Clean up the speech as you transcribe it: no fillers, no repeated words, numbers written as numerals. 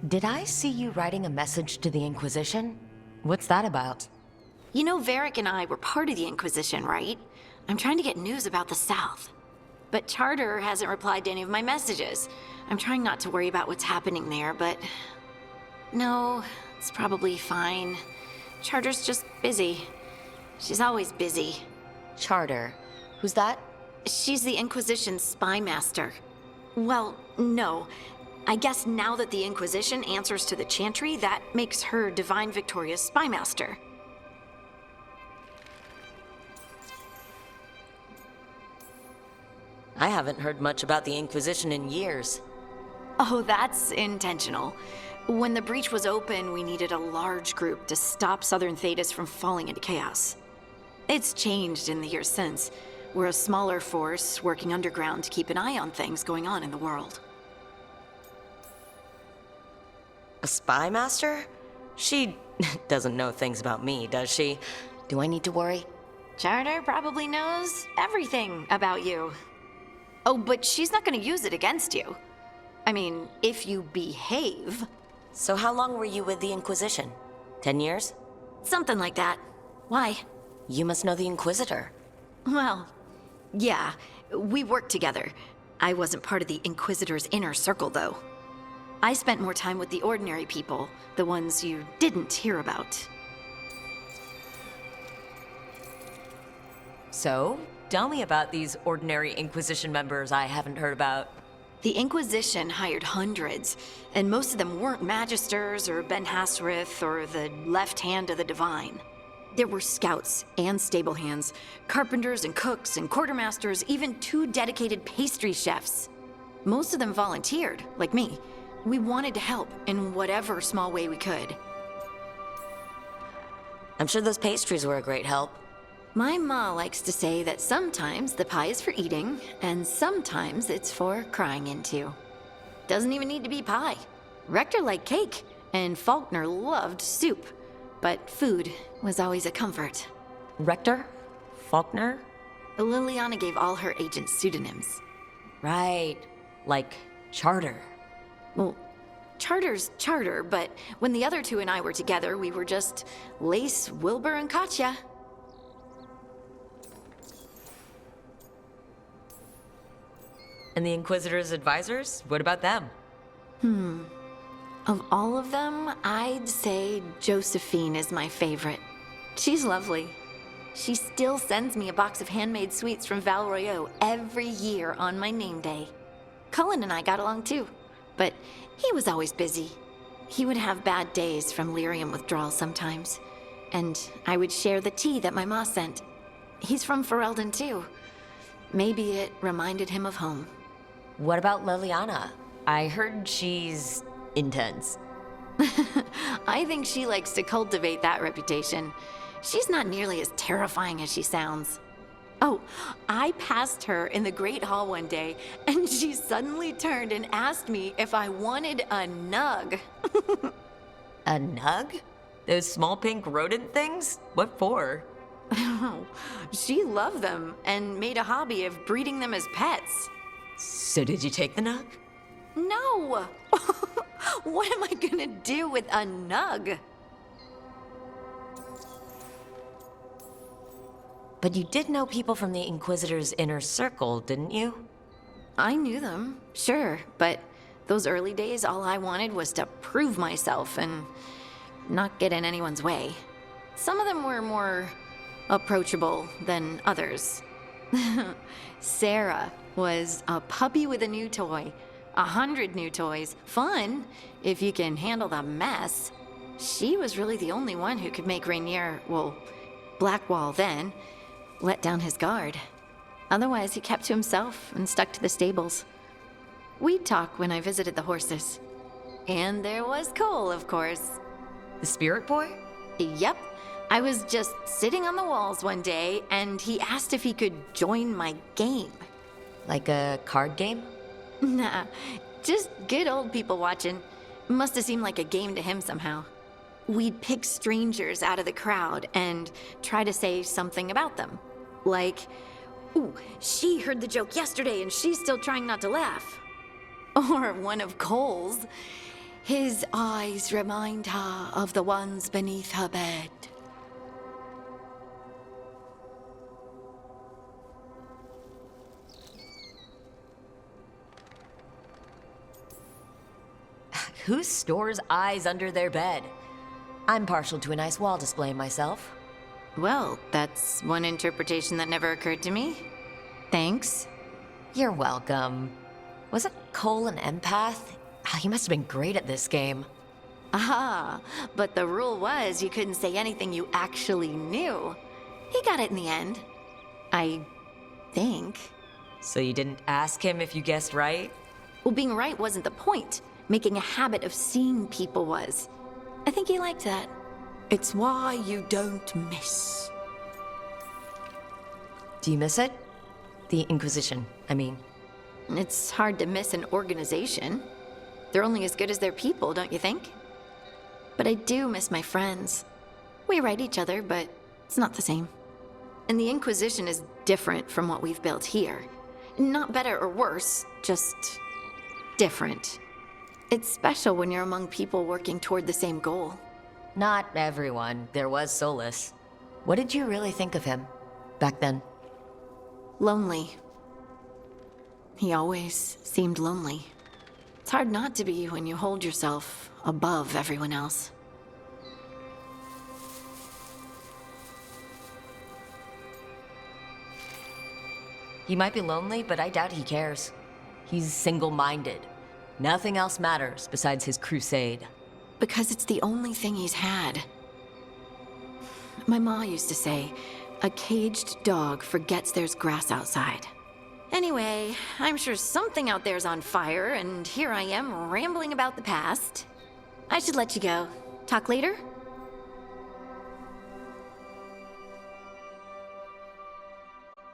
Did I see you writing a message to the Inquisition? What's that about? You know, Varric and I were part of the Inquisition, right? I'm trying to get news about the South. But Charter hasn't replied to any of my messages. I'm trying not to worry about what's happening there, but... No, it's probably fine. Charter's just busy. She's always busy. Charter. Who's that? She's the Inquisition's spy master. Well, no. I guess now that the Inquisition answers to the Chantry, that makes her Divine Victoria's spy master. I haven't heard much about the Inquisition in years. Oh, that's intentional. When the breach was open, we needed a large group to stop Southern Thedas from falling into chaos. It's changed in the years since. We're a smaller force working underground to keep an eye on things going on in the world. A spy master? She doesn't know things about me, does she? Do I need to worry? Charter probably knows everything about you. Oh, but she's not gonna use it against you. I mean, if you behave. So how long were you with the Inquisition? 10 years? Something like that. Why? You must know the Inquisitor. Well, yeah, we worked together. I wasn't part of the Inquisitor's inner circle, though. I spent more time with the ordinary people, the ones you didn't hear about. So, tell me about these ordinary Inquisition members I haven't heard about. The Inquisition hired hundreds, and most of them weren't Magisters or Ben Hasrith or the left hand of the Divine. There were scouts and stable hands, carpenters and cooks and quartermasters, even 2 dedicated pastry chefs. Most of them volunteered, like me. We wanted to help in whatever small way we could. I'm sure those pastries were a great help. My ma likes to say that sometimes the pie is for eating, and sometimes it's for crying into. Doesn't even need to be pie. Rector liked cake, and Faulkner loved soup. But food was always a comfort. Rector? Faulkner? Liliana gave all her agents pseudonyms. Right. Like Charter. Well, Charter's Charter, but when the other 2 and I were together, we were just Lace, Wilbur, and Katya. And the Inquisitor's advisors? What about them? Of all of them, I'd say Josephine is my favorite. She's lovely. She still sends me a box of handmade sweets from Val Royeaux every year on my name day. Cullen and I got along too, but he was always busy. He would have bad days from lyrium withdrawal sometimes, and I would share the tea that my ma sent. He's from Ferelden too. Maybe it reminded him of home. What about Liliana? I heard she's intense. I think she likes to cultivate that reputation. She's not nearly as terrifying as she sounds. Oh, I passed her in the Great Hall one day, and she suddenly turned and asked me if I wanted a nug. A nug? Those small pink rodent things? What for? She loved them and made a hobby of breeding them as pets. So did you take the nug? No! What am I gonna do with a nug? But you did know people from the Inquisitor's inner circle, didn't you? I knew them, sure, but those early days, all I wanted was to prove myself and not get in anyone's way. Some of them were more approachable than others. Sarah was a puppy with a new toy. 100 new toys. Fun, if you can handle the mess. She was really the only one who could make Rainier, well, Blackwall then, let down his guard. Otherwise, he kept to himself and stuck to the stables. We'd talk when I visited the horses. And there was Cole, of course. The spirit boy? Yep. I was just sitting on the walls one day, and he asked if he could join my game. Like a card game? Nah, just good old people watching. Must have seemed like a game to him somehow. We'd pick strangers out of the crowd and try to say something about them. Like, ooh, she heard the joke yesterday and she's still trying not to laugh. Or one of Cole's. His eyes remind her of the ones beneath her bed. Who stores eyes under their bed? I'm partial to a nice wall display myself. Well, that's one interpretation that never occurred to me. Thanks. You're welcome. Wasn't Cole an empath? He must have been great at this game. Aha, but the rule was you couldn't say anything you actually knew. He got it in the end. I think. So you didn't ask him if you guessed right? Well, being right wasn't the point. Making a habit of seeing people was. I think he liked that. It's why you don't miss. Do you miss it? The Inquisition, I mean. It's hard to miss an organization. They're only as good as their people, don't you think? But I do miss my friends. We write each other, but it's not the same. And the Inquisition is different from what we've built here. Not better or worse, just different. It's special when you're among people working toward the same goal. Not everyone. There was Solus. What did you really think of him back then? Lonely. He always seemed lonely. It's hard not to be when you hold yourself above everyone else. He might be lonely, but I doubt he cares. He's single-minded. Nothing else matters besides his crusade. Because it's the only thing he's had. My ma used to say, a caged dog forgets there's grass outside. Anyway, I'm sure something out there's on fire, and here I am rambling about the past. I should let you go. Talk later?